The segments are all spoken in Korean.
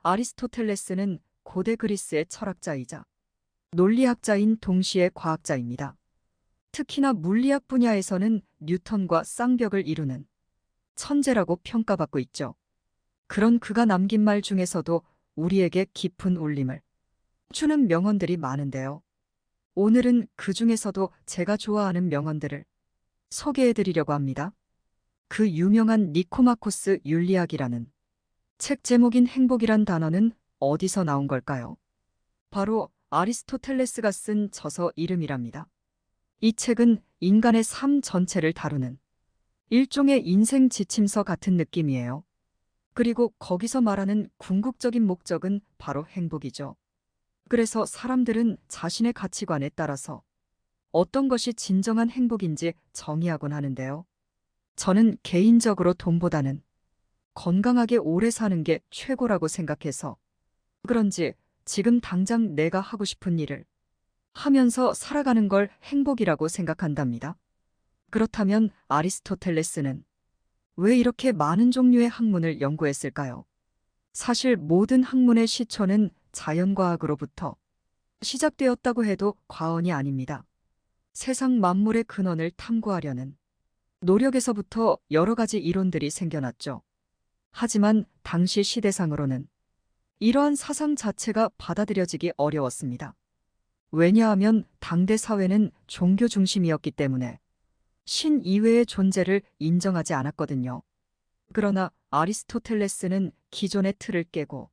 아리스토텔레스는 고대 그리스의 철학자이자 논리학자인 동시에 과학자입니다. 특히나 물리학 분야에서는 뉴턴과 쌍벽을 이루는 천재라고 평가받고 있죠. 그런 그가 남긴 말 중에서도 우리에게 깊은 울림을 주는 명언들이 많은데요. 오늘은 그 중에서도 제가 좋아하는 명언들을 소개해드리려고 합니다. 그 유명한 니코마코스 윤리학이라는 책 제목인 행복이란 단어는 어디서 나온 걸까요? 바로 아리스토텔레스가 쓴 저서 이름이랍니다. 이 책은 인간의 삶 전체를 다루는 일종의 인생 지침서 같은 느낌이에요. 그리고 거기서 말하는 궁극적인 목적은 바로 행복이죠. 그래서 사람들은 자신의 가치관에 따라서 어떤 것이 진정한 행복인지 정의하곤 하는데요. 저는 개인적으로 돈보다는 건강하게 오래 사는 게 최고라고 생각해서 그런지 지금 당장 내가 하고 싶은 일을 하면서 살아가는 걸 행복이라고 생각한답니다. 그렇다면 아리스토텔레스는 왜 이렇게 많은 종류의 학문을 연구했을까요? 사실 모든 학문의 시초는 자연과학으로부터 시작되었다고 해도 과언이 아닙니다. 세상 만물의 근원을 탐구하려는 노력에서부터 여러 가지 이론들이 생겨났죠. 하지만 당시 시대상으로는 이러한 사상 자체가 받아들여지기 어려웠습니다. 왜냐하면 당대 사회는 종교 중심이었기 때문에 신 이외의 존재를 인정하지 않았거든요. 그러나 아리스토텔레스는 기존의 틀을 깨고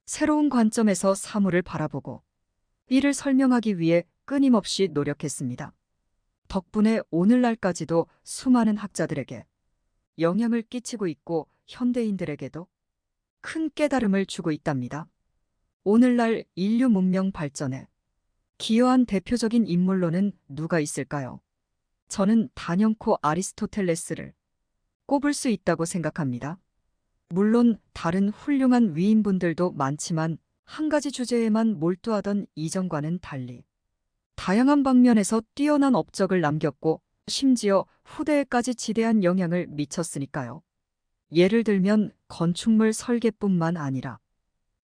새로운 관점에서 사물을 바라보고 이를 설명하기 위해 끊임없이 노력했습니다. 덕분에 오늘날까지도 수많은 학자들에게 영향을 끼치고 있고 현대인들에게도 큰 깨달음을 주고 있답니다. 오늘날 인류 문명 발전에 기여한 대표적인 인물로는 누가 있을까요? 저는 단연코 아리스토텔레스를 꼽을 수 있다고 생각합니다. 물론 다른 훌륭한 위인분들도 많지만 한 가지 주제에만 몰두하던 이전과는 달리 다양한 방면에서 뛰어난 업적을 남겼고 심지어 후대에까지 지대한 영향을 미쳤으니까요. 예를 들면 건축물 설계뿐만 아니라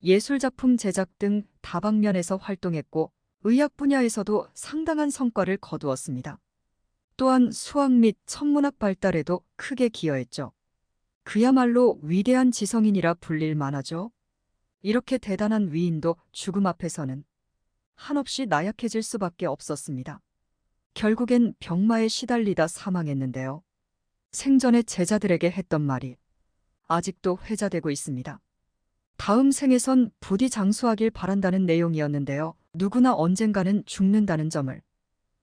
예술작품 제작 등 다방면에서 활동했고 의학 분야에서도 상당한 성과를 거두었습니다. 또한 수학 및 천문학 발달에도 크게 기여했죠. 그야말로 위대한 지성인이라 불릴 만하죠. 이렇게 대단한 위인도 죽음 앞에서는 한없이 나약해질 수밖에 없었습니다. 결국엔 병마에 시달리다 사망했는데요. 생전에 제자들에게 했던 말이 아직도 회자되고 있습니다. 다음 생에선 부디 장수하길 바란다는 내용이었는데요. 누구나 언젠가는 죽는다는 점을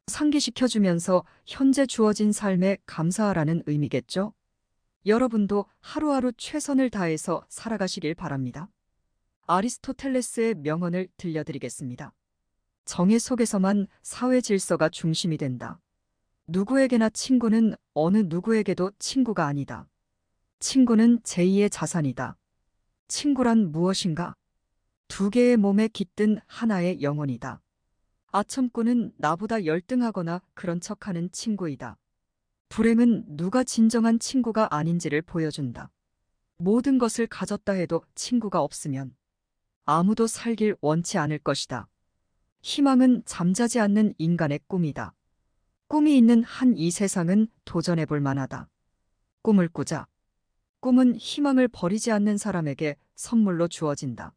상기시켜주면서 현재 주어진 삶에 감사하라는 의미겠죠? 여러분도 하루하루 최선을 다해서 살아가시길 바랍니다. 아리스토텔레스의 명언을 들려드리겠습니다. 정의 속에서만 사회 질서가 중심이 된다. 누구에게나 친구는 어느 누구에게도 친구가 아니다. 친구는 제2의 자산이다. 친구란 무엇인가? 두 개의 몸에 깃든 하나의 영혼이다. 아첨꾼은 나보다 열등하거나 그런 척하는 친구이다. 불행은 누가 진정한 친구가 아닌지를 보여준다. 모든 것을 가졌다 해도 친구가 없으면 아무도 살길 원치 않을 것이다. 희망은 잠자지 않는 인간의 꿈이다. 꿈이 있는 한 이 세상은 도전해 볼 만하다. 꿈을 꾸자. 꿈은 희망을 버리지 않는 사람에게 선물로 주어진다.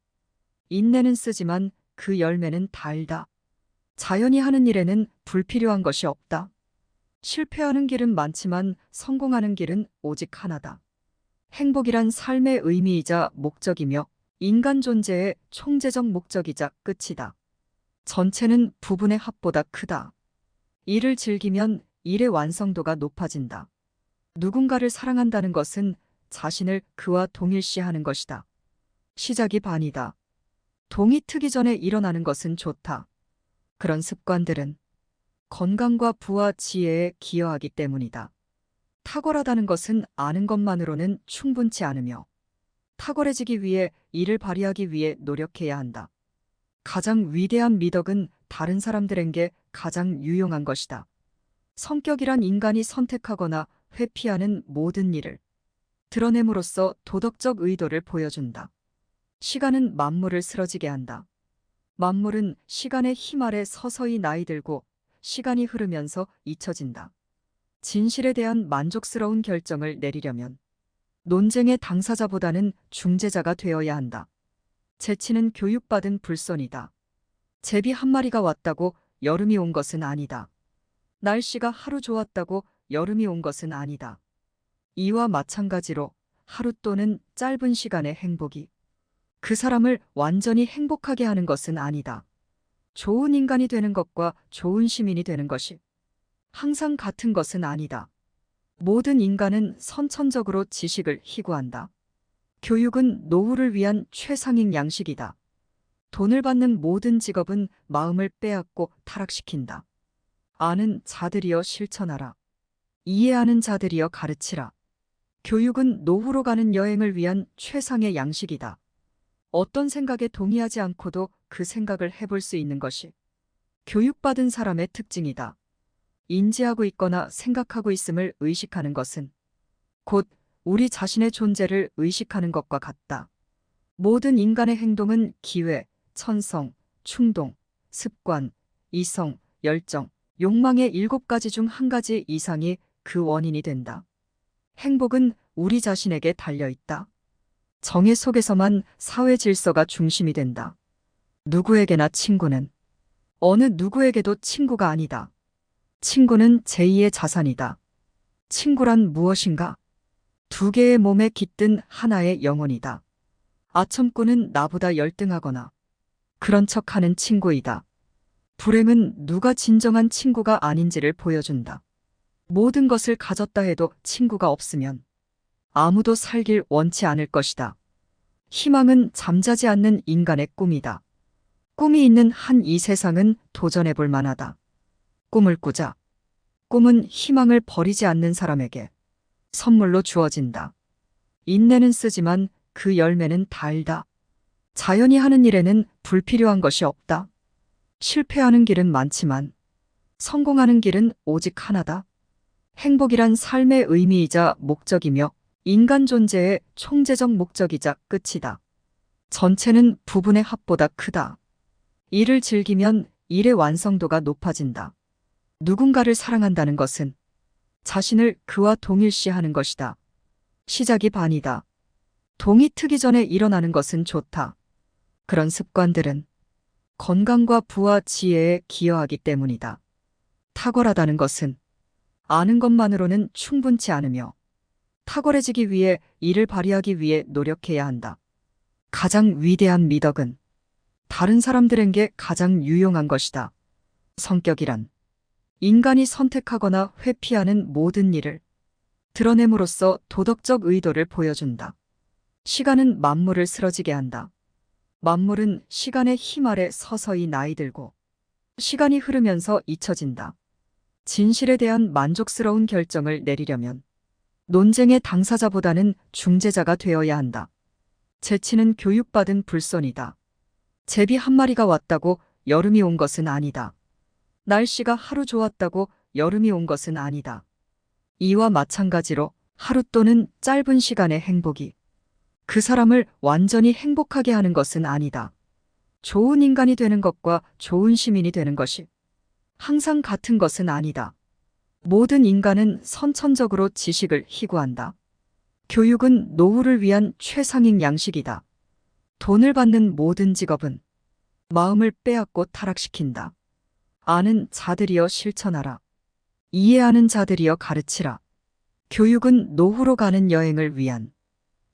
인내는 쓰지만 그 열매는 달다. 자연이 하는 일에는 불필요한 것이 없다. 실패하는 길은 많지만 성공하는 길은 오직 하나다. 행복이란 삶의 의미이자 목적이며 인간 존재의 총재적 목적이자 끝이다. 전체는 부분의 합보다 크다. 일을 즐기면 일의 완성도가 높아진다. 누군가를 사랑한다는 것은 자신을 그와 동일시하는 것이다. 시작이 반이다. 동이 트기 전에 일어나는 것은 좋다. 그런 습관들은 건강과 부와 지혜에 기여하기 때문이다. 탁월하다는 것은 아는 것만으로는 충분치 않으며 탁월해지기 위해 이를 발휘하기 위해 노력해야 한다. 가장 위대한 미덕은 다른 사람들에게 가장 유용한 것이다. 성격이란 인간이 선택하거나 회피하는 모든 일을 드러냄으로써 도덕적 의도를 보여준다. 시간은 만물을 쓰러지게 한다. 만물은 시간의 힘 아래 서서히 나이 들고 시간이 흐르면서 잊혀진다. 진실에 대한 만족스러운 결정을 내리려면 논쟁의 당사자보다는 중재자가 되어야 한다. 재치는 교육받은 불손이다. 제비 한 마리가 왔다고 여름이 온 것은 아니다. 날씨가 하루 좋았다고 여름이 온 것은 아니다. 이와 마찬가지로 하루 또는 짧은 시간의 행복이 그 사람을 완전히 행복하게 하는 것은 아니다. 좋은 인간이 되는 것과 좋은 시민이 되는 것이 항상 같은 것은 아니다. 모든 인간은 선천적으로 지식을 희구한다. 교육은 노후를 위한 최상위 양식이다. 돈을 받는 모든 직업은 마음을 빼앗고 타락시킨다. 아는 자들이여 실천하라. 이해하는 자들이여 가르치라. 교육은 노후로 가는 여행을 위한 최상의 양식이다. 어떤 생각에 동의하지 않고도 그 생각을 해볼 수 있는 것이 교육받은 사람의 특징이다. 인지하고 있거나 생각하고 있음을 의식하는 것은 곧 우리 자신의 존재를 의식하는 것과 같다. 모든 인간의 행동은 기회, 천성, 충동, 습관, 이성, 열정, 욕망의 7가지 중 한 가지 이상이 그 원인이 된다. 행복은 우리 자신에게 달려있다. 정의 속에서만 사회 질서가 중심이 된다. 누구에게나 친구는 어느 누구에게도 친구가 아니다. 친구는 제2의 자산이다. 친구란 무엇인가? 두 개의 몸에 깃든 하나의 영혼이다. 아첨꾼은 나보다 열등하거나 그런 척하는 친구이다. 불행은 누가 진정한 친구가 아닌지를 보여준다. 모든 것을 가졌다 해도 친구가 없으면 아무도 살길 원치 않을 것이다. 희망은 잠자지 않는 인간의 꿈이다. 꿈이 있는 한 이 세상은 도전해 볼 만하다. 꿈을 꾸자. 꿈은 희망을 버리지 않는 사람에게 선물로 주어진다. 인내는 쓰지만 그 열매는 달다. 자연이 하는 일에는 불필요한 것이 없다. 실패하는 길은 많지만 성공하는 길은 오직 하나다. 행복이란 삶의 의미이자 목적이며 인간 존재의 총체적 목적이자 끝이다. 전체는 부분의 합보다 크다. 일을 즐기면 일의 완성도가 높아진다. 누군가를 사랑한다는 것은 자신을 그와 동일시하는 것이다. 시작이 반이다. 동이 트기 전에 일어나는 것은 좋다. 그런 습관들은 건강과 부와 지혜에 기여하기 때문이다. 탁월하다는 것은 아는 것만으로는 충분치 않으며 탁월해지기 위해 이를 발휘하기 위해 노력해야 한다. 가장 위대한 미덕은 다른 사람들에게 가장 유용한 것이다. 성격이란 인간이 선택하거나 회피하는 모든 일을 드러냄으로써 도덕적 의도를 보여준다. 시간은 만물을 쓰러지게 한다. 만물은 시간의 힘 아래 서서히 나이 들고 시간이 흐르면서 잊혀진다. 진실에 대한 만족스러운 결정을 내리려면 논쟁의 당사자보다는 중재자가 되어야 한다. 재치는 교육받은 불손이다. 제비 한 마리가 왔다고 여름이 온 것은 아니다. 날씨가 하루 좋았다고 여름이 온 것은 아니다. 이와 마찬가지로 하루 또는 짧은 시간의 행복이 그 사람을 완전히 행복하게 하는 것은 아니다. 좋은 인간이 되는 것과 좋은 시민이 되는 것이 항상 같은 것은 아니다. 모든 인간은 선천적으로 지식을 희구한다. 교육은 노후를 위한 최상위 양식이다. 돈을 받는 모든 직업은 마음을 빼앗고 타락시킨다. 아는 자들이여 실천하라. 이해하는 자들이여 가르치라. 교육은 노후로 가는 여행을 위한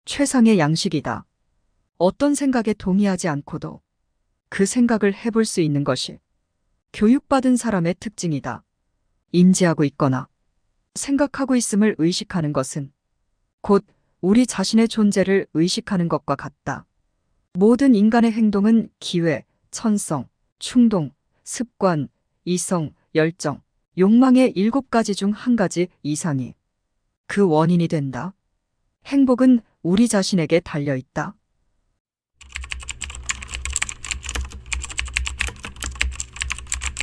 최상의 양식이다. 어떤 생각에 동의하지 않고도 그 생각을 해볼 수 있는 것이 교육받은 사람의 특징이다. 인지하고 있거나 생각하고 있음을 의식하는 것은 곧 우리 자신의 존재를 의식하는 것과 같다. 모든 인간의 행동은 기회, 천성, 충동, 습관, 이성, 열정, 욕망의 7가지 중 한 가지 이상이 그 원인이 된다. 행복은 우리 자신에게 달려있다.